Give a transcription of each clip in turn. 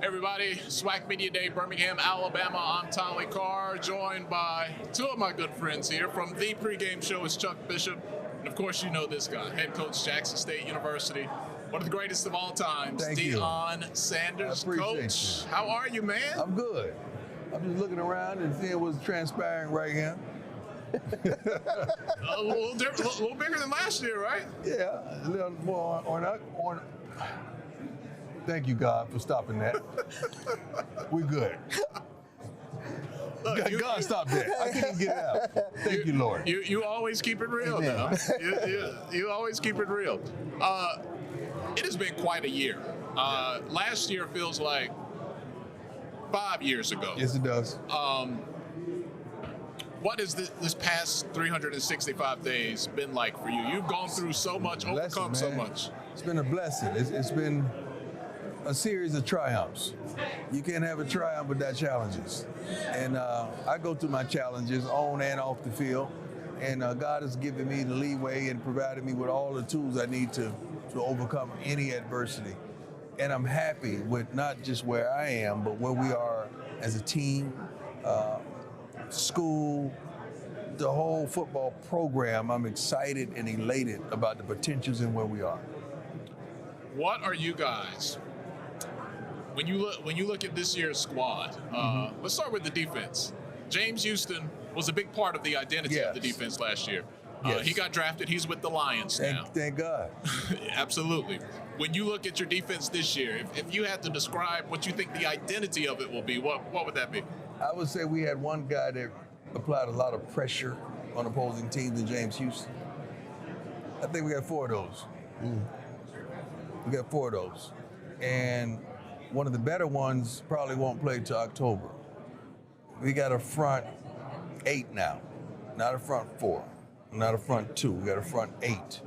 Everybody, SWAC Media Day, Birmingham, Alabama. I'm Tolly Carr, joined by two of my good friends here. From the pregame show is Chuck Bishop, and of course you know this guy, head coach, Jackson State University, one of the greatest of all times, Deion Sanders. Coach, how are you, man? I'm good. I'm just looking around and seeing what's transpiring right here. A little bigger than last year, right? Yeah, a little more on. Thank you, God, for stopping that. We're good. Look, God, stop that. I can't get it out. Thank you, Lord. You always keep it real, now. You always keep it real. It has been quite a year. Last year feels like 5 years ago. Yes, it does. What has this past 365 days been like for you? You've gone through so much, overcome so much. It's been a blessing. It's been a series of triumphs. You can't have a triumph without challenges. And I go through my challenges on and off the field. And God has given me the leeway and provided me with all the tools I need to overcome any adversity. And I'm happy with not just where I am, but where we are as a team, school, the whole football program. I'm excited and elated about the potentials and where we are. What are you guys, when you look at this year's squad, let's start with the defense. James Houston was a big part of the identity of the defense last year. He got drafted. He's with the Lions now. Thank God. Absolutely. When you look at your defense this year, if you had to describe what you think the identity of it will be, what would that be? I would say we had one guy that applied a lot of pressure on opposing teams in James Houston. I think we got 4 of those. We got 4 of those. And one of the better ones probably won't play till October. We got a front 8 now, not a front 4, not a front 2. We got a front 8.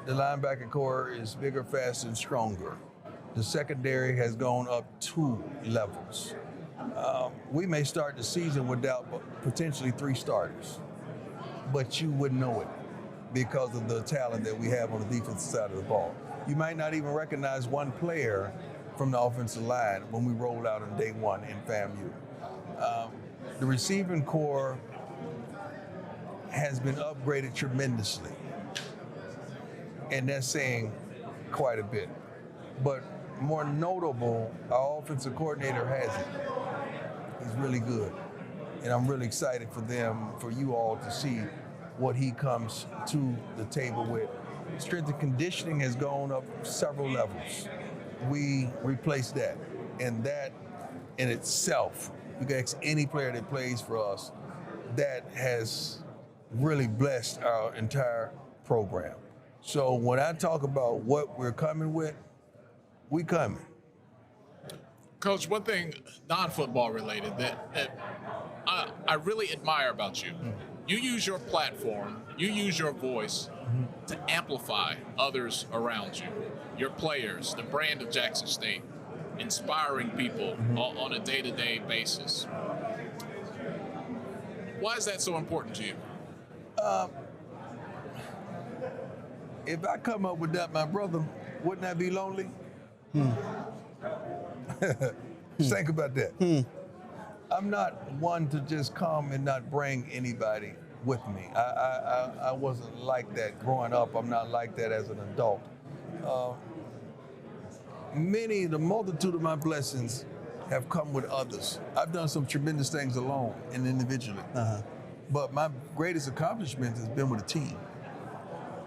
The linebacker core is bigger, faster, and stronger. The secondary has gone up 2 levels. We may start the season without potentially 3 starters, but you wouldn't know it because of the talent that we have on the defensive side of the ball. You might not even recognize one player from the offensive line when we roll out on day 1 in FAMU. The receiving core has been upgraded tremendously, and that's saying quite a bit. But more notable, our offensive coordinator has it. He's really good, and I'm really excited for you all to see what he comes to the table with. Strength and conditioning has gone up several levels. We replaced that, and that in itself, you can ask any player that plays for us, that has really blessed our entire program. So when I talk about what we're coming with, we coming. Coach, one thing non-football related that I really admire about you, you use your platform, you use your voice to amplify others around you, your players, the brand of Jackson State, inspiring people on a day-to-day basis. Why is that so important to you? If I come up with that, my brother, wouldn't I be lonely? Think about that. I'm not one to just come and not bring anybody with me. I wasn't like that growing up. I'm not like that as an adult. The multitude of my blessings have come with others. I've done some tremendous things alone and individually. But my greatest accomplishment has been with a team.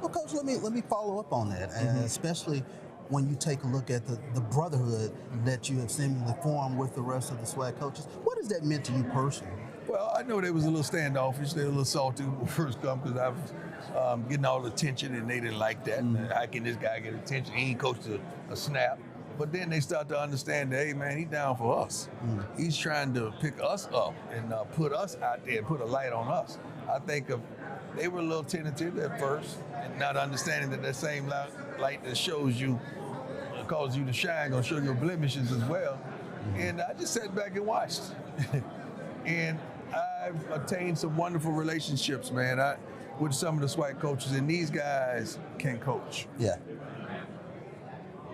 Well, Coach, let me follow up on that, especially when you take a look at the brotherhood that you have seemingly formed with the rest of the SWAC coaches. What has that meant to you personally? Well, I know they was a little standoffish. They were a little salty when we first come because I was getting all the attention and they didn't like that. How can this guy get attention? He ain't coached a snap. But then they start to understand that, hey, man, he's down for us. He's trying to pick us up and put us out there and put a light on us. I think they were a little tentative at first and not understanding that same light that shows you, causes you to shine, gonna show your blemishes as well. And I just sat back and watched. And I've attained some wonderful relationships, man, with some of the SWAC coaches, and these guys can coach. Yeah.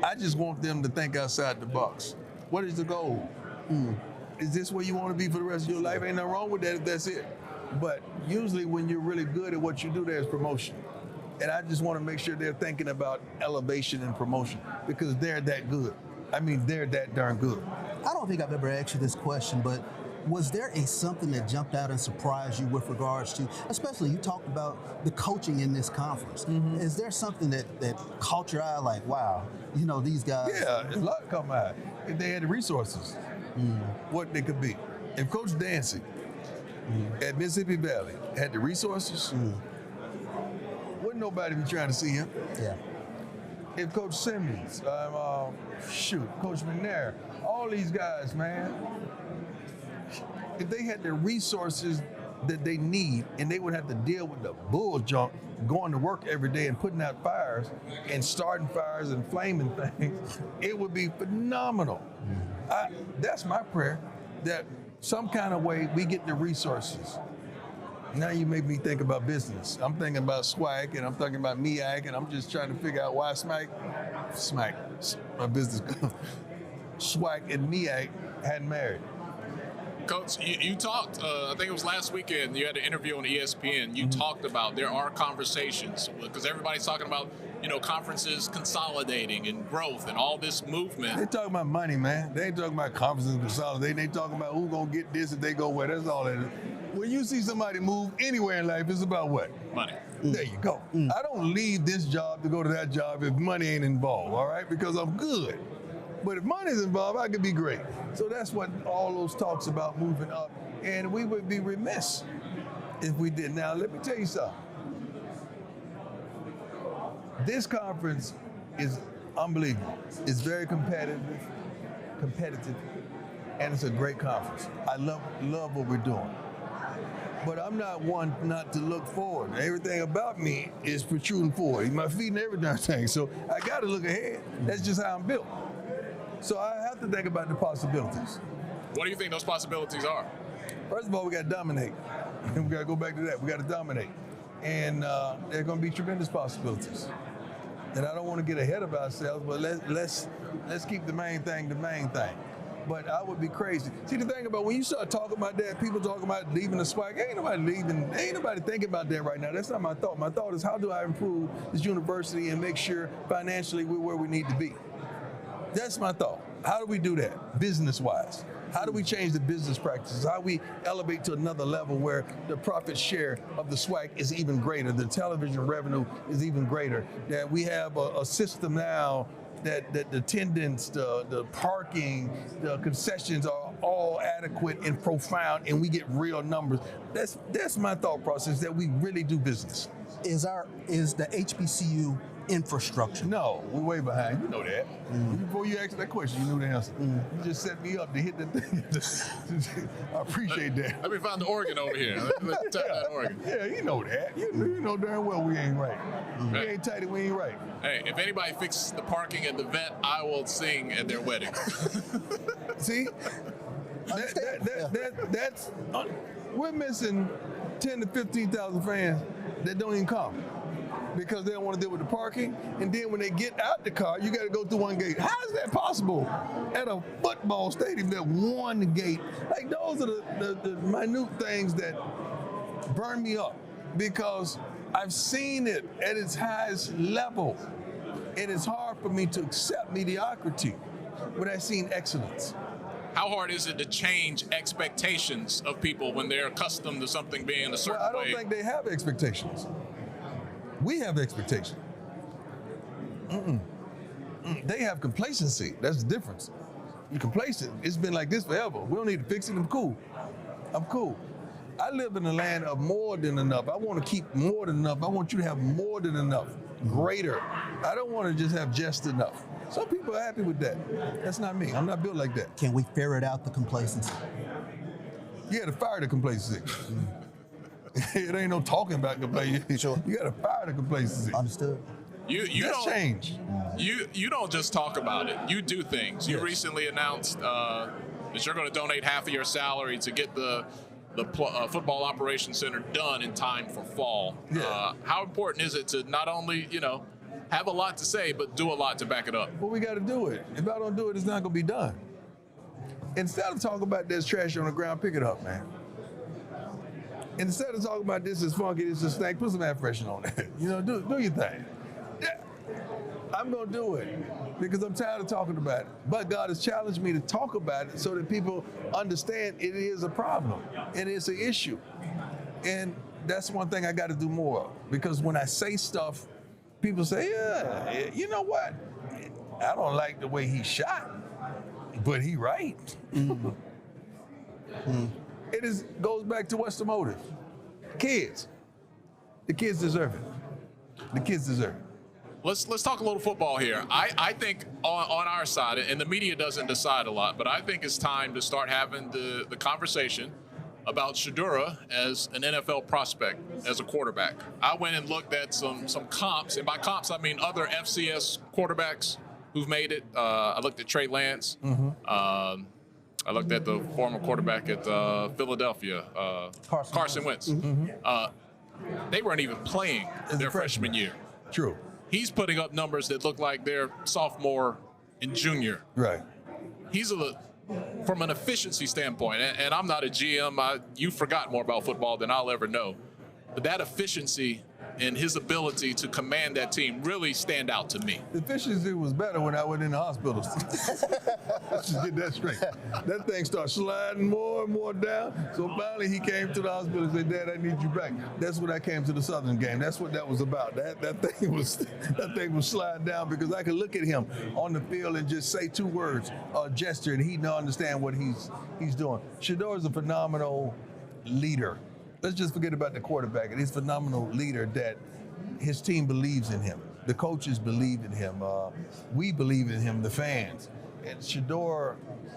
I just want them to think outside the box. What is the goal? Is this where you want to be for the rest of your life? Ain't nothing wrong with that if that's it. But usually when you're really good at what you do, there's promotion. And I just want to make sure they're thinking about elevation and promotion because they're that good. I mean, they're that darn good. I don't think I've ever asked you this question, but was there something that jumped out and surprised you with regards to, especially you talked about the coaching in this conference. Is there something that caught your eye like, wow, these guys? Yeah, there's a lot caught my eye. If they had the resources, what they could be. If Coach Dancy at Mississippi Valley had the resources, wouldn't nobody be trying to see him. Yeah. If Coach Simmons, Coach McNair, all these guys, man, if they had the resources that they need and they would have to deal with the bull junk going to work every day and putting out fires and starting fires and flaming things, it would be phenomenal. That's my prayer, that some kind of way we get the resources. Now you make me think about business. I'm thinking about SWAC and I'm thinking about MEAC and I'm just trying to figure out why SWAC, my business, SWAC and MEAC hadn't married. Coach, you talked, I think it was last weekend, you had an interview on ESPN. You talked about there are conversations because everybody's talking about, conferences consolidating and growth and all this movement. They talking about money, man. They ain't talking about conferences consolidating. They talking about who's going to get this if they go where. That's all that is. When you see somebody move anywhere in life, it's about what? Money. There you go. I don't leave this job to go to that job if money ain't involved, all right? Because I'm good. But if money's involved, I could be great. So that's what all those talks about moving up. And we would be remiss if we did. Now, let me tell you something. This conference is unbelievable. It's very competitive, and it's a great conference. I love what we're doing. But I'm not one not to look forward. Everything about me is protruding forward. My feet and every darn thing. So I got to look ahead. That's just how I'm built. So I have to think about the possibilities. What do you think those possibilities are? First of all, we got to dominate. We got to go back to that. We got to dominate. And there are going to be tremendous possibilities. And I don't want to get ahead of ourselves, but let's keep the main thing the main thing. But I would be crazy. See, the thing about when you start talking about that, people talking about leaving the SWAC, ain't nobody thinking about that right now. That's not my thought. My thought is, how do I improve this university and make sure financially we're where we need to be? That's my thought. How do we do that, business-wise? How do we change the business practices? How do we elevate to another level where the profit share of the SWAC is even greater, the television revenue is even greater, that we have a system now that the attendance, the parking, the concessions are all adequate and profound, and we get real numbers. That's my thought process, that we really do business. Is the HBCU infrastructure? No, we're way behind. You know that. Before you asked that question, you knew the answer. You just set me up to hit the thing. I appreciate that. Let me find the organ over here. Let's tap that organ. Yeah, you know that. You know darn well we ain't right. We ain't tight and we ain't right. Hey, if anybody fixes the parking at the vet, I will sing at their wedding. See? That's we're missing 10 to 15,000 fans that don't even come, because they don't want to deal with the parking. And then when they get out the car, you got to go through one gate. How is that possible at a football stadium, that one gate? Like, those are the minute things that burn me up, because I've seen it at its highest level. And it's hard for me to accept mediocrity, but I've seen excellence. How hard is it to change expectations of people when they're accustomed to something being a certain way? Well, I don't think they have expectations. We have expectations. They have complacency. That's the difference. You're complacent. It's been like this forever. We don't need to fix it. I'm cool. I live in a land of more than enough. I want to keep more than enough. I want you to have more than enough, greater. I don't want to just have just enough. Some people are happy with that. That's not me. I'm not built like that. Can we ferret out the complacency? You got to fire the complacency. It ain't no talking about complacency. Sure. You got to fire the complacency. Understood. That's change. You don't just talk about it. You do things. You recently announced that you're going to donate half of your salary to get the football operations center done in time for fall. Yeah. How important is it to not only have a lot to say, but do a lot to back it up? Well, we got to do it. If I don't do it, it's not going to be done. Instead of talking about this trash on the ground, pick it up, man. Instead of talking about this is funky, this is stank, put some air freshener on it. You know, do your thing. Yeah. I'm gonna do it because I'm tired of talking about it. But God has challenged me to talk about it so that people understand it is a problem and it's an issue. And that's one thing I got to do more of, because when I say stuff, people say, yeah, you know what? I don't like the way he shot, but he right. Mm-hmm. Mm-hmm. It goes back to what's the motive? Kids. The kids deserve it. The kids deserve it. Let's talk a little football here. I think on our side, and the media doesn't decide a lot, but I think it's time to start having the conversation about Shedeur as an NFL prospect, as a quarterback. I went and looked at some comps, and by comps I mean other FCS quarterbacks who've made it. I looked at Trey Lance. Mm-hmm. I looked at the former quarterback at Philadelphia, Carson Wentz. Mm-hmm. They weren't even playing their freshman year. True. He's putting up numbers that look like they're sophomore and junior. Right. He's from an efficiency standpoint, and I'm not a GM. You forgot more about football than I'll ever know. But that efficiency and his ability to command that team really stand out to me. The efficiency was better when I went in the hospital. Let's just get that straight. That thing started sliding more and more down. So finally he came to the hospital and said, Dad, I need you back. That's when I came to the Southern game. That's what that was about. That thing was sliding down because I could look at him on the field and just say 2 words, gesture, and he'd understand what he's doing. Shedeur is a phenomenal leader. Let's just forget about the quarterback. He's a phenomenal leader that his team believes in him. The coaches believe in him. We believe in him, the fans. And Shedeur,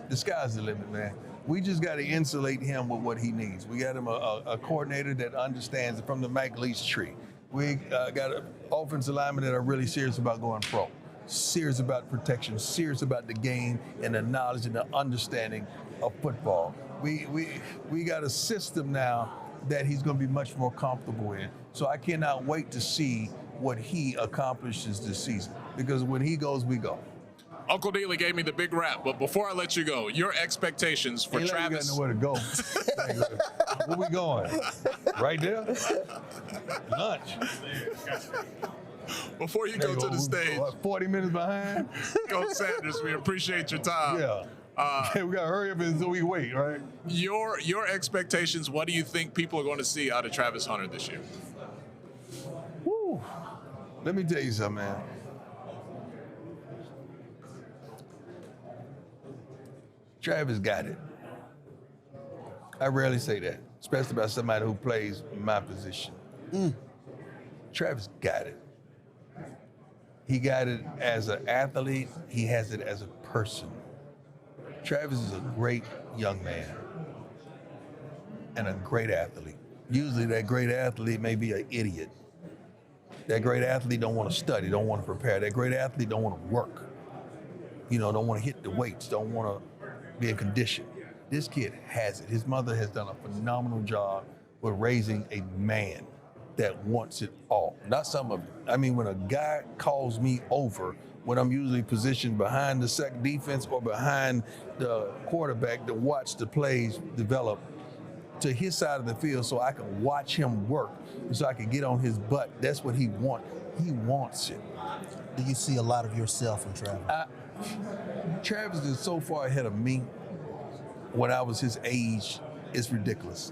the sky's the limit, man. We just got to insulate him with what he needs. We got him a coordinator that understands it from the Mike Leach tree. We got an offensive lineman that are really serious about going pro, serious about protection, serious about the game and the knowledge and the understanding of football. We got a system now that he's going to be much more comfortable in. So I cannot wait to see what he accomplishes this season, because when he goes, we go. Uncle Neely gave me the big rap, but before I let you go, your expectations for Travis. You got nowhere to go. Where we going? Right there? Lunch. Before you go to the stage. 40 minutes behind? Coach Sanders, we appreciate your time. Yeah. We got to hurry up and so we wait, right? Your expectations, what do you think people are going to see out of Travis Hunter this year? Woo. Let me tell you something, man. Travis got it. I rarely say that, especially about somebody who plays my position. Travis got it. He got it as an athlete. He has it as a person. Travis is a great young man and a great athlete. Usually that great athlete may be an idiot. That great athlete don't want to study, don't want to prepare. That great athlete don't want to work. Don't want to hit the weights, don't want to be in condition. This kid has it. His mother has done a phenomenal job with raising a man that wants it all. Not some of it. I mean, when a guy calls me over, when I'm usually positioned behind the SWAC defense or behind the quarterback to watch the plays develop to his side of the field so I can watch him work and so I can get on his butt. That's what he wants. He wants it. Do you see a lot of yourself in Travis? Travis is so far ahead of me. When I was his age, it's ridiculous.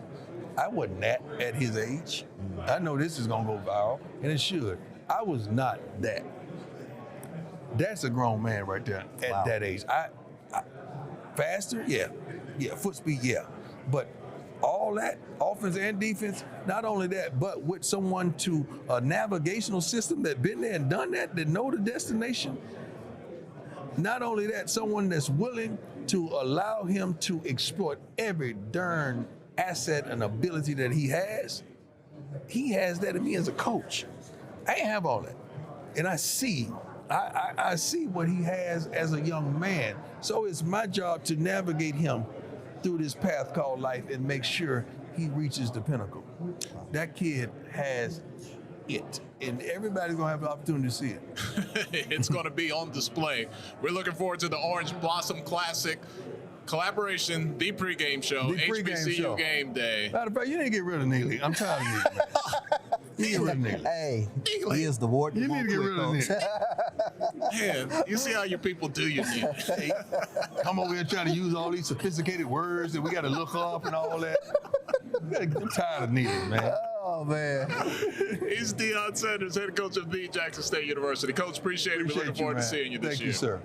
I wasn't at his age. I know this is going to go viral, and it should. I was not that. That's a grown man right there at that age. I faster, yeah, foot speed, yeah, but all that offense and defense. Not only that, but with someone to a navigational system that been there and done that know the destination. Not only that, someone that's willing to allow him to exploit every darn asset and ability that he has. He has that in me as a coach. I ain't have all that, and I see what he has as a young man. So it's my job to navigate him through this path called life and make sure he reaches the pinnacle. That kid has it, and everybody's gonna have the opportunity to see it. It's gonna be on display. We're looking forward to the Orange Blossom Classic. Collaboration, the pregame show, The pregame HBCU show. game day. Matter of fact, you need to get rid of Neely. I'm tired of Neely, man. You need to get rid of Neely. Hey, he is the warden. You need to get rid of Neely. Man, you see how your people do you, Neely. Hey, come over here trying to use all these sophisticated words that we got to look up and all that. I'm tired of Neely, man. Oh, man. He's Deion Sanders, head coach of the Jackson State University. Coach, appreciate it. We're looking forward to seeing you this year. Thank you, sir.